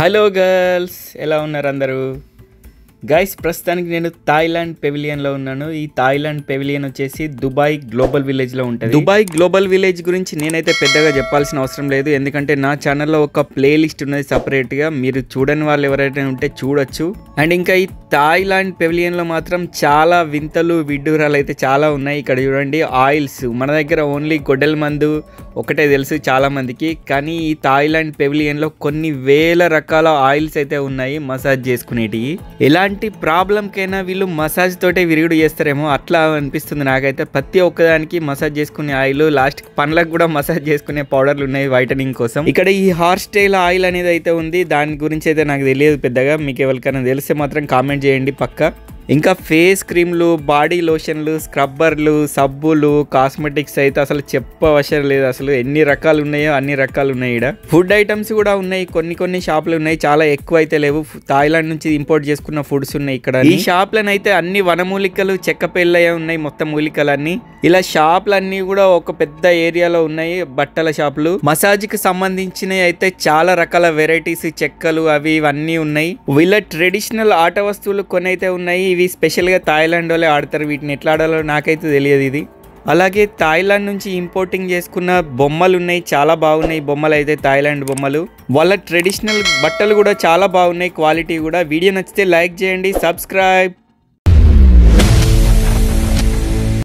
Hello girls, ఎలా ఉన్నారు అందరూ? గైస్, ప్రస్తుతానికి నేను థాయిలాండ్ పెవిలియన్లో ఉన్నాను. ఈ థాయిలాండ్ పెవిలియన్ వచ్చేసి దుబాయ్ గ్లోబల్ విలేజ్లో ఉంటుంది. దుబాయ్ గ్లోబల్ విలేజ్ గురించి నేనైతే పెద్దగా చెప్పాల్సిన అవసరం లేదు, ఎందుకంటే నా ఛానల్లో ఒక ప్లేలిస్ట్ ఉన్నది సపరేట్గా. మీరు చూడని వాళ్ళు ఎవరైతే ఉంటే చూడొచ్చు. అండ్ ఇంకా ఈ థాయిలాండ్ పెవిలియన్లో మాత్రం చాలా వింతలు విడ్డూరాలు అయితే చాలా ఉన్నాయి. ఇక్కడ చూడండి, ఆయిల్స్. మన దగ్గర ఓన్లీ గొడ్డల మందు ఒకటే తెలుసు చాలా మందికి, కానీ ఈ థాయిలాండ్ పెవిలియన్లో కొన్ని వేల రకాల ఆయిల్స్ అయితే ఉన్నాయి మసాజ్ చేసుకునేటివి. ఎలాంటి ప్రాబ్లంకైనా వీళ్ళు మసాజ్ తోటే విరుగుడు చేస్తారేమో అట్లా అనిపిస్తుంది నాకైతే. ప్రతి ఒక్కదానికి మసాజ్ చేసుకునే ఆయిల్, లాస్ట్ పండ్లకు కూడా మసాజ్ చేసుకునే పౌడర్లు ఉన్నాయి వైటనింగ్ కోసం. ఇక్కడ ఈ హార్ స్టైల్ ఆయిల్ అనేది అయితే ఉంది, దాని గురించి అయితే నాకు తెలియదు పెద్దగా. మీకు ఎవరికైనా తెలిస్తే మాత్రం కామెంట్ చేయండి పక్కా. ఇంకా ఫేస్ క్రీమ్లు, బాడీ లోషన్లు, స్క్రబ్బర్లు, సబ్బులు, కాస్మెటిక్స్ అయితే అసలు చెప్పవసరం లేదు. అసలు ఎన్ని రకాలు ఉన్నాయో అన్ని రకాలు ఉన్నాయి. ఇక్కడ ఫుడ్ ఐటమ్స్ కూడా ఉన్నాయి, కొన్ని షాపులు ఉన్నాయి, చాలా ఎక్కువ అయితే లేవు. థాయిలాండ్ నుంచి ఇంపోర్ట్ చేసుకున్న ఫుడ్స్ ఉన్నాయి ఇక్కడ. ఈ షాపులనైతే అన్ని వనమూలికలు, చెక్క పెళ్ళయ్యే ఉన్నాయి, మొత్తం మూలికలన్నీ. ఇలా షాపులన్నీ కూడా ఒక పెద్ద ఏరియాలో ఉన్నాయి, బట్టల షాపులు. మసాజ్ కి సంబంధించినవి అయితే చాలా రకాల వెరైటీస్, చెక్కలు అవి ఇవన్నీ ఉన్నాయి. వీళ్ళ ట్రెడిషనల్ ఆట వస్తువులు కొన్ని అయితే ఉన్నాయి. ఇవి స్పెషల్గా థాయిలాండ్ వాళ్ళే ఆడతారు. వీటిని ఎట్లా ఆడాలో నాకైతే తెలియదు ఇది. అలాగే థాయిలాండ్ నుంచి ఇంపోర్టింగ్ చేసుకున్న బొమ్మలు ఉన్నాయి, చాలా బాగున్నాయి బొమ్మలు అయితే, థాయిలాండ్ బొమ్మలు. వాళ్ళ ట్రెడిషనల్ బట్టలు కూడా చాలా బాగున్నాయి, క్వాలిటీ కూడా. వీడియో నచ్చితే లైక్ చేయండి, సబ్స్క్రైబ్.